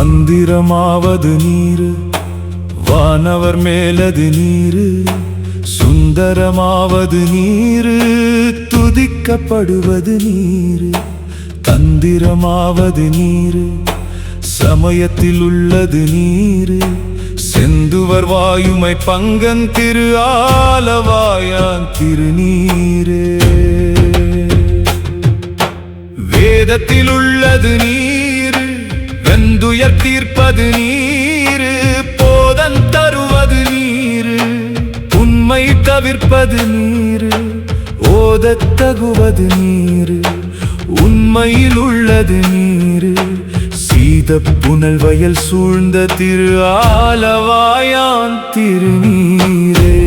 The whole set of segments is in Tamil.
மந்திரமாவது நீரு, வானவர் மேலது நீரு. சுந்தரமாவது நீரு, துதிக்கப்படுவது நீரு. தந்திரமாவது நீரு, சமயத்தில் உள்ளது நீரு. செந்துவர் வாயுமை பங்கன் திரு ஆலவாயான் திருநீரே. வேதத்தில் உள்ளது நீரு, வெந்துயர் தீர்ப்பது நீரு. போதன் தருவது நீரு, உண்மை தவிர்ப்பது நீரு. ஓதத் தகுவது நீரு, உண்மையில் உள்ளது நீரு. சீத புனல் வயல் சூழ்ந்த திரு ஆலவாயான் திருநீரே.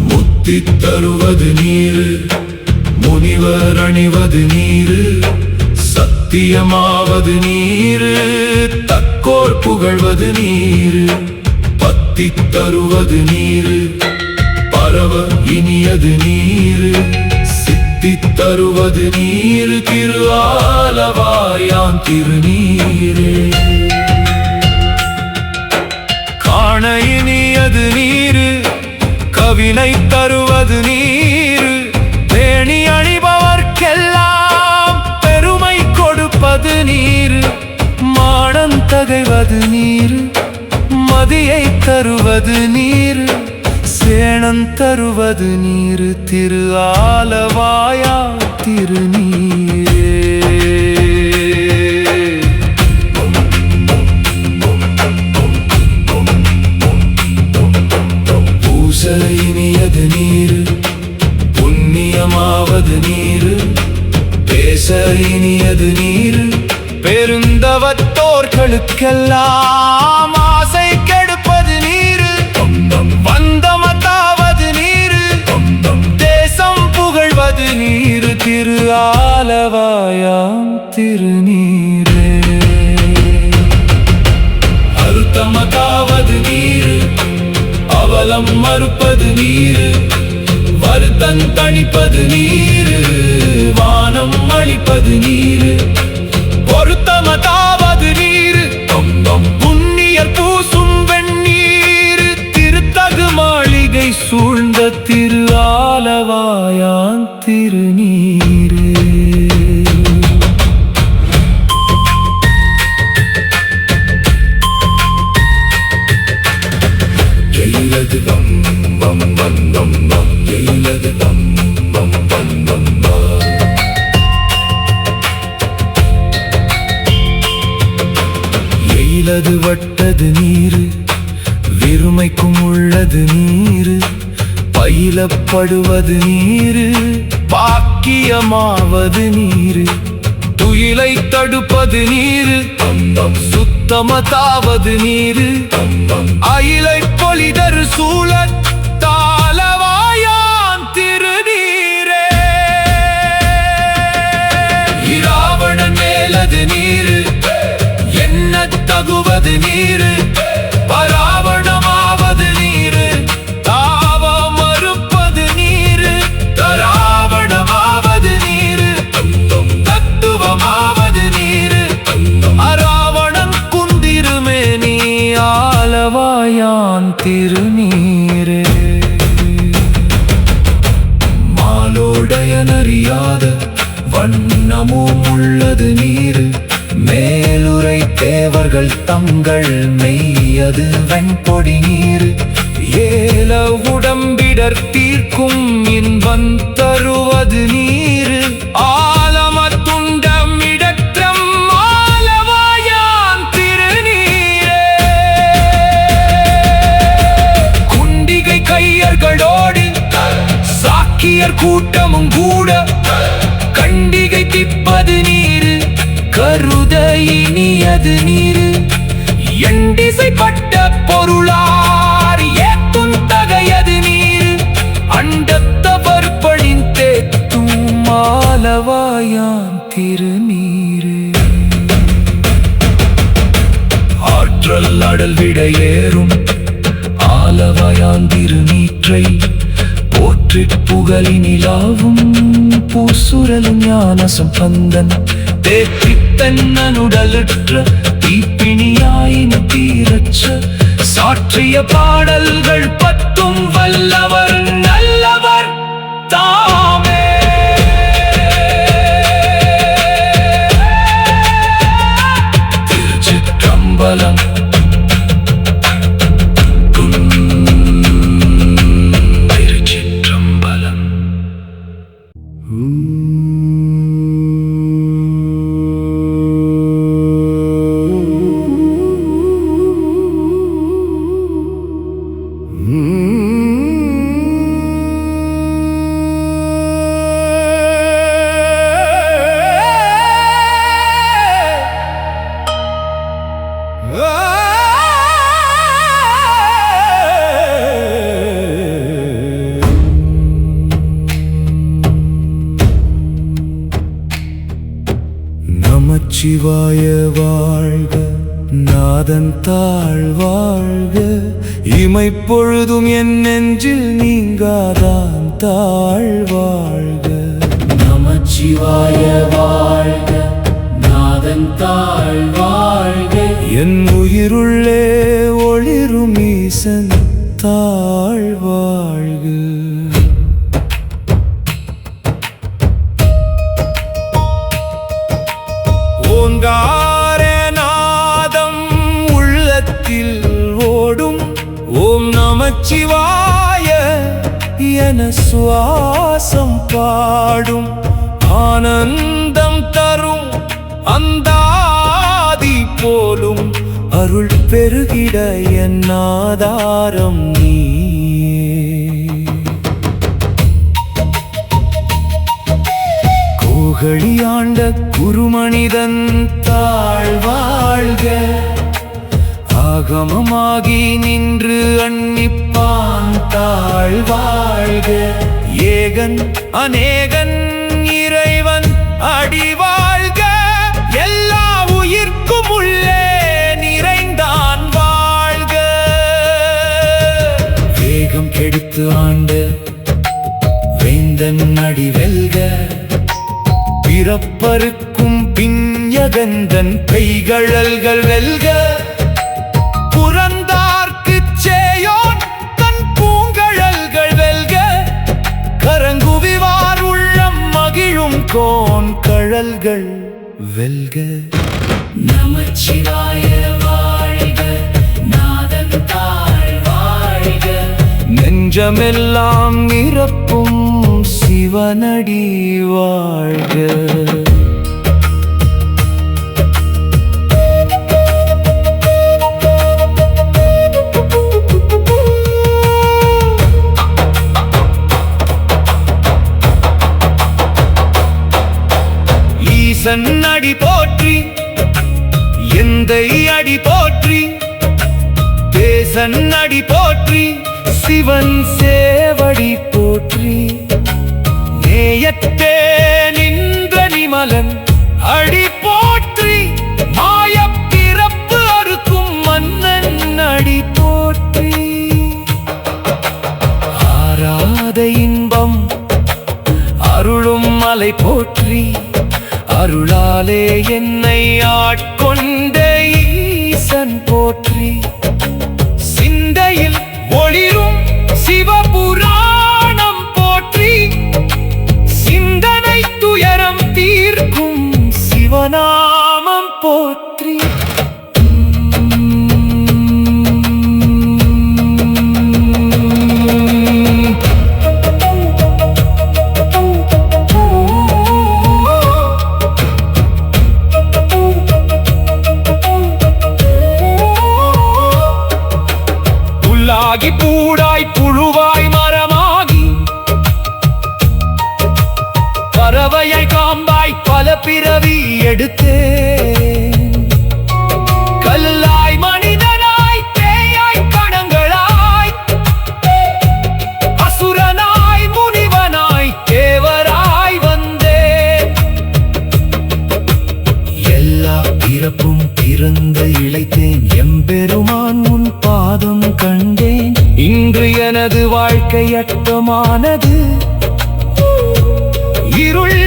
முத்தி தருவது நீரு, முனிவர் அணிவது நீரு. சத்தியமாவது நீரு, தக்கோர் புகழ்வது நீரு. பத்தி தருவது நீரு, பரவ இனியது நீரு. சித்தி தருவது நீரு, திரு ஆலவாயான் திருநீரே. காண இனியது நீரு, கவினை தருவது நீரு. பேணி அணிபவர்க்கெல்லாம் பெருமை கொடுப்பது நீரு. மானம் தகைவது நீரு, மதியை தருவது நீரு. சேணம் தருவது நீரு, திரு ஆலவாயா திருநீரே. பூச இனியது நீரு, புண்ணியமாவது நீரு. பேச இனியது நீரு, பெருந்தவத்தோர்களுக்கெல்லாம் ஆசை கெடுப்பது நீரு. வந்தமதாவது நீரு, தேசம் புகழ்வது நீரு. திரு ஆலவாயாம் திருநீரே. அருத்தமதாவது நீரு, அவலம் மறுப்பது நீரு. வருத்தம் தணிப்பது நீரு, வானம் அளிப்பது நீரு. பொருத்தமதாவது நீரு, புண்ணியர் பூசும் வெண்ணீரு. திருத்தகு மாளிகை சூழ்ந்த திரு ஆலவாயான் திருநீரே. எல்லது தம் பம் பம் பம் பம், எல்லது தம் பம் பம் பம் பம். எயிலது வட்டது நீரு, விருமைக்கும் உள்ளது நீரு. பயிலப்படுவது நீரு, பாக்கியமாவது நீரு. துயிலை தடுப்பது நீரு, சுத்தமதாவது நீரு. அயிலை பொலிதரு சூழத் தாலவாயான் திருநீரே. இராவணன் மேலது நீரு, என்ன தகுவது நீரு. பராவணமாவது நீரு, தாவ மறுப்பது நீரு. தராவணமாவது நீரு, தத்துவமாவது நீரு. அராவணன் குந்திருமே நீ ஆலவாயான் திருநீரே. மாலோடையனறியாத வண்ணமும் உள்ளது நீரு. மேலுரை தேவர்கள் தங்கள் மெய்யது வெண்பொடி நீரு. ஏல உடம்பிடர் தீர்க்கும் இன்பம் தருவது நீரு. ஆலமத்துண்டம் இடற்றம் ஆலவாயான் திருநீரே. குண்டிகை கையர்களோடு சாக்கியர் கூட்டமும் கூட கண்டிகை திப்பது நீரு. கருத இனியது நீரு, எண்டிசைப்பட்ட பொருளார் ஏத்தும் தகையது நீரு. அண்டத்தவர் பணிந்தேத்தும் ஆலவாயான் திருநீரே. ஆற்றல் அடல் விடையேறும் ஆலவாயான் திருநீற்றை போற்றிப் புகழினிலாவும் പൂസുരലും ജ്ഞാന സമ്പന്ദൻ തേപ്പിത്തന്നുടലുറ്റ തീപ്പിണിയായിന് തീരച്ച സാക്ഷിയ പാടലുകൾ പത്തും വല്ലവർ നല്ലവർ താമേ. തിരുച്ചിற்றമ്പലം. நமச்சிவாய வாழ்க, நாதன் தாழ் வாழ்க, இமைப்பொழுதும் என் நெஞ்சில் நீங்காதான் தாழ் வாழ்க. நமச்சிவாய வாழ்க, நாதன் தாழ் வாழ்க, என் உயிருள்ளே ஒளிரும் ஈசன் தாழ் வாழ்க. ஓங்காரநாதம் உள்ளத்தில் ஓடும், ஓம் நமச்சிவாய என சுவாசம் பாடும், ஆனந்தம் தரும் அந்தாதி போலும் அருள் பெருகிட என் ஆதாரம் நீ. கோகழியாண்ட குருமனிதன் தாழ் வாழ்க, ஆகமமாகி நின்று அன்னிப்பான் தாழ் வாழ்க. ஏகன் அநேகன் இறைவன் அடி வாழ்க, எல்லா உயிர்க்கும் உள்ளே நிறைந்தான் வாழ்க. வேகம் கெடுத்து ஆண்ட வேந்தன் அடி வெல்க, பிறப்பருக்கும் பிஞ்சகந்தன் கைகழல்கள் வெல்க. புறந்தார்க்குச் சேயோன் தன் பூங்கழல்கள் வெல்க, கரங்குவிவார் உள்ளம் மகிழும் கோன் கழல்கள் வெல்க. நமச்சிவாய வாழ்க, நாதன் தாழ் வாழ்க, நெஞ்சமெல்லாம் நிரப்பும் சிவனடி வாழ்க. ஈசன் அடி போற்றி, எந்தை அடி போற்றி, தேசன் அடி போற்றி, சிவன் சேவடி போற்றி. நேயத்தே நின்ற நிமலன் அடி போற்றி, மாயப் பிறப்பு அறுக்கும் மன்னன் அடி போற்றி. ஆராத இன்பம் அருளும் மலை போற்றி, அருளாலே என்னை ஆட்கொண்ட ஈசன் போற்றி. சிந்தையில் ஒளிரும் சிவபுராணம் போற்றி, சிந்தனை துயரம் தீர்க்கும் சிவநாமம் போற்றி. புல்லாகி பூடாய் புழுவாய் மரமாகி, பறவையை காம்பாய் பல பிறவி எடுத்தேன். கல்லாய் மனிதனாய் பேயாய் கணங்களாய், அசுரனாய் முனிவனாய் தேவராய் வந்தேன். எல்லா பிறப்பும் பிறந்த இளைத்தேன், எம்பெருமான் உன் பாதம் கண்டேன். இன்று எனது வாழ்க்கை அட்டமானது, இருள்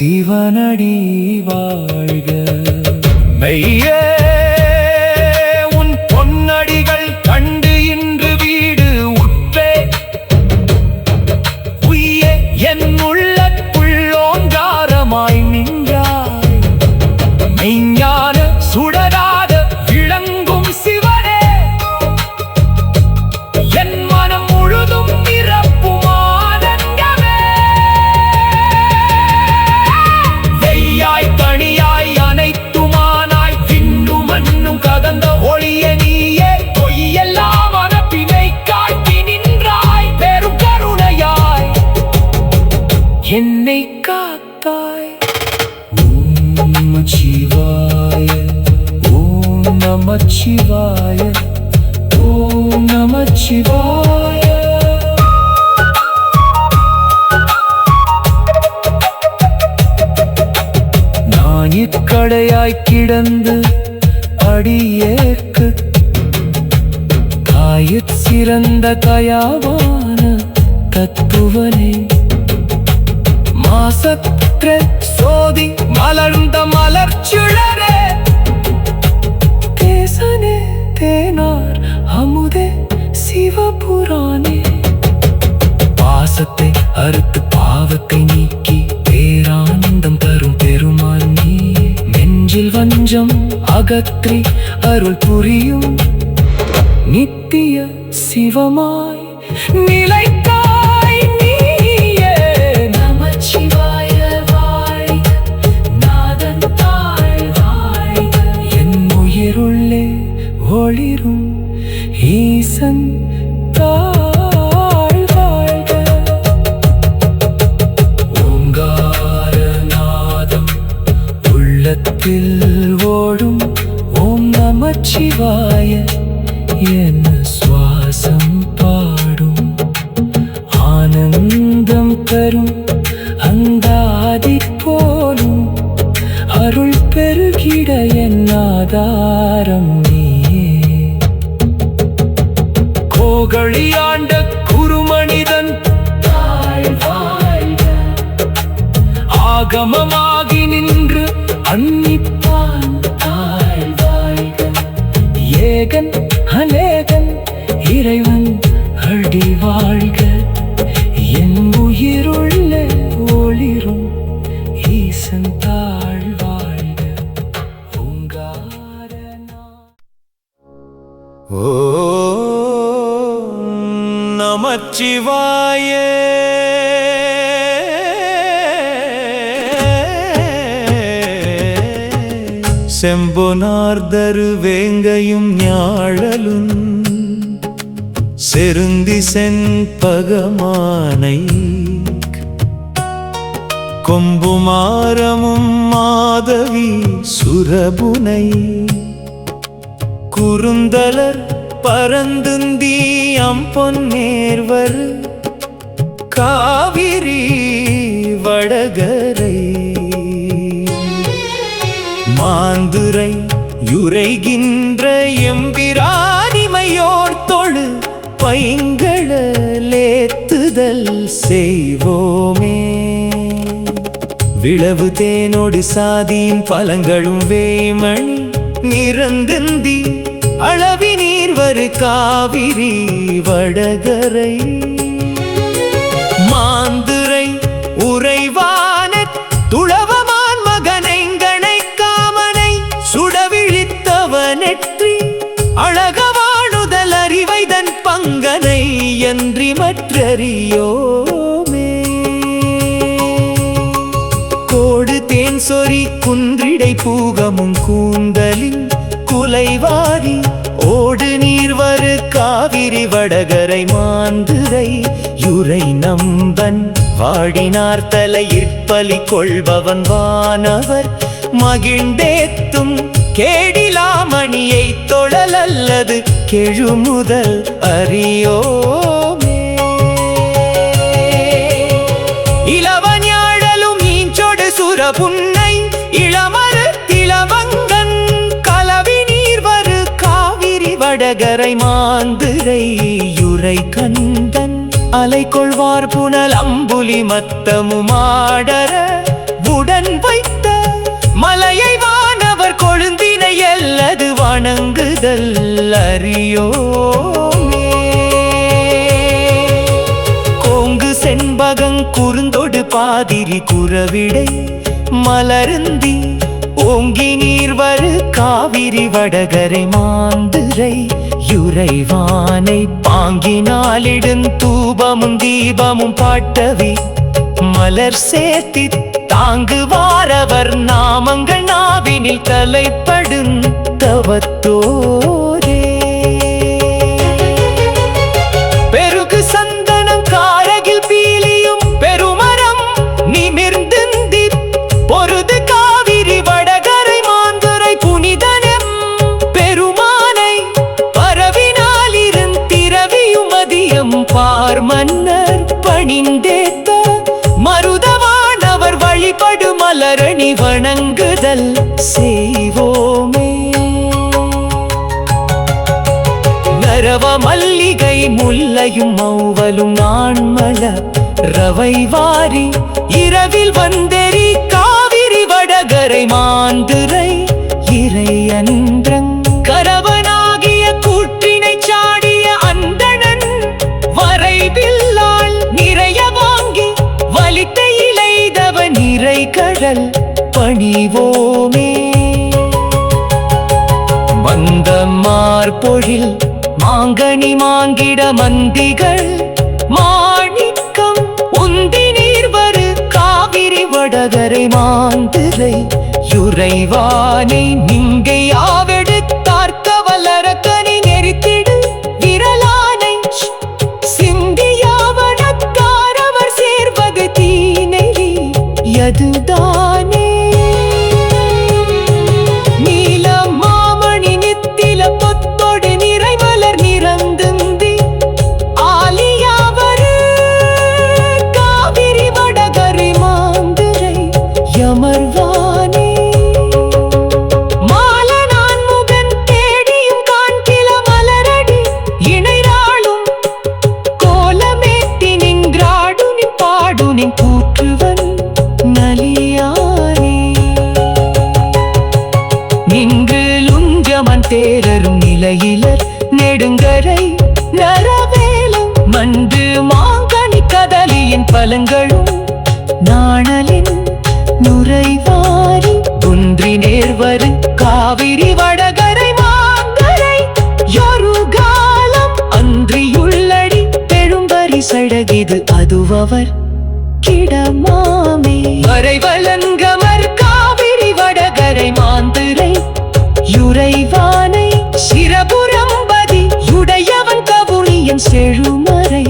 சிவனடி வாழ்க. மெய்யே உன் பொன்னடிகள் கண்டு இன்று வீடு உற்றே. உய்யே என் உள்ளத்துள்ளோங்காரமாய் நின்றாய். மெய்ஞான சுடராத விளங்கும் சிவனே, என் மனம் முழுதும் நிரப்பும் ஆனந்தமே. வெய்யாய் தனியாய் அனைத்துமானாய் விண்ணும் மண்ணும் கதந்த ஒளிய நீயே. பொய்யெல்லாம் அனப்பினை காட்டி நின்றாய் பெரும் கருணையாய் என்னை காத்தாய். ஓம் நமச்சிவாய, ஓம் நமச்சிவாய, ஓம் நமச்சிவாய. நான் இக்கடையாய் கிடந்து அடியேற்கு தாயிற் சிறந்த தயாவான தத்துவனே. மாசற்ற சோதி மலர்ந்த மலர்ச்சுடரே, தேசனே தேனார் அமுதே சிவபுராணே. பாசத்தை அறுத்து பாவத்தை நீக்கி பேரானந்தம் தரும் பெருமாள் நீ. நெஞ்சில் வஞ்சம் அகற்றி அருள் புரியும் நித்திய சிவமாய் நிலைத்தாய் நீயே. நமச்சிவாய வாழ்க, நாதன் தாழ் வாழ்க. என் உயிருள்ளே ஒளிரும் ஈசன் தாழ் வாழ்க. ஓங்காரநாதம் உள்ளத்தில் ஓடும் ஓம் நமச்சிவாய என் சுவாசம் பாடும். ஆனந்தம் தரும் அந்தாதி போலும் அருள் பெருகிட என் ஆதாரம் நீயே. கோகழியாண்ட குருமனிதன் தாழ் வாழ்க. ஆகமமாகி நின்று அன்னிப்பான் தாழ் வாழ்க. ஏகன் அநேகன் இறைவன் அடி வாழ்க. என் உயிருள்ள ஒளிரும் ஈசன் தாழ் வாழ்க. ஓம் நமச்சிவாய. செம்பொனார்தரு வேங்கையும் ஞாழலும் செருந்தி செண்பகமானை. கொம்புமாரமும் மாதவி சுரபுனை. குறுந்தலர் பரந்துந்தி அம்பொன்னேர்வர் காவிரி வடகரை. மாந்துரை யுரைகின்ற எம்பிரானிமையோர் தொழு பைங்களேத்துதல் செய்வோமே. விளவு தேனோடு சாதியின் பழங்களும் வேமணி நிறந்தந்தி அளவி நீர்வரு காவிரி வடகரை. மாந்துரை உறைவான துளவமான் மகனைங்கனை காமனை சுடவிழித்தவனெற்றி அழகவானுதல் அறிவைதன் பங்கனை என்றி மற்றறியோமே. கோடு தேன் சொறி குன்றிடை பூகமும் கூந்தலின் குலைவாரி ஓடு நீர்வரு காவிரி வடகரை. மாந்துரை யுரை நம்பன் வாடினார் தலையிற்பலி கொள்பவன் வானவர் மகிழ்ந்தேத்தும் கேடிலாமணியை தொழலல்லது கெழுமுதல் அறியோமே. இளவஞாழலும் ஈஞ்சொடு சுரபுன்னை இளமரு திளவங்கன் கலவி நீர்வரு காவிரி வடகரை. மாந்துரை யுரை கந்தன் அலை கொள்வார் புனல் அம்புலி மத்தமுமாடர உடன் அறியோமே. கோங்கு செண்பகங் குறுந்தொடு பாதிரி குறவிடை மலருந்தி ஓங்கி நீர்வரு காவிரி வடகரை மாந்துரை யுறைவானை பாங்கினாலிடும் தூபமும் தீபமும் பாட்டவி மலர் சேர்த்தி தாங்குவாரவர் நாமங்கள் நாவினில் தலைப்படும் தவத்தோரே. பெருகு சந்தனம் காரகில் பீலியும் பெருமரம் நிமிர்ந்துந்தி பொருது காவிரி வடகரை மாந்துரை புனிதனம் பெருமானை பரவினால் இருந்திரவியும் மதியம் பார் மன்னர் பணிந்தேத்த மருதவானவர் வழிபடு மலரணி வணங்குதல் செய்வோமே. நரவ மல்லிகை முல்லையும் மௌவலும் நாண்மல ரவை வாரி இரவில் வந்தெறி காவிரி வடகரை மாந்துரை இறையன்றங் கரவனாகிய கூற்றினை சாடிய அந்தணன் வரைவில்லால் நிறைய வாங்கி வலித்த இலைதவ நிறை கடல் பணிவோமே. மந்தமார் பொழில் மாங்கனி மாங்கிட மந்திகள் மாணிக்கம் உந்தி நீர்வரு காவிரி வடகரை மாந்துரை யுறைவானை நிங்கை ஆவெடுத்தார்க்க வளர கனி நெறித்திடு விரலானை சிந்தியாவனக்காரவர் சேர்வது தீநெறி யதுதானே. நீல மாமணி நித்தில பொத்தொடு நிறைமலர் நிறந்துந்தி ஆலியாவரு காவிரி வடகரை மாந்துரை யமர்வானே. மாலனான் முகன் தேடியும் காண்கில மலரடி இணைராளும் கோலமேத்தி நின்றாடு நிப்பாடு நின் கூற்றுவன் நலியானே. நின்று லுஞ்சமன் தேரரும் நிலையிலர் நெடுங்கரை நரவேலும் மண்டு மாங்கனி கதலியின் பலங்களும் நாணலின் நுரைவாரி குன்றி நேர்வரு காவிரி வடகரை மாங்கரை யொருகாலம் அன்றியுள்ளடி பெரும்பரி சடகிது அதுவவர் கிடமாமே. வரைவலங்கமர் காவிரி வடகரை மாந்துரை யுறைவானை சிரபுரம்பதி யுடையவன் கவுனியன் செழுமறை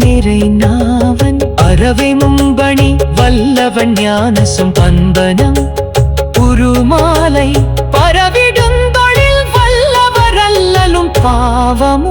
நிறை நாவன் அறவை மும்பணி வல்லவன் ஞானசும் பண்பனம் உருமாலை பரவிடும் தொழில் வல்லவர் அல்லலும் பாவம்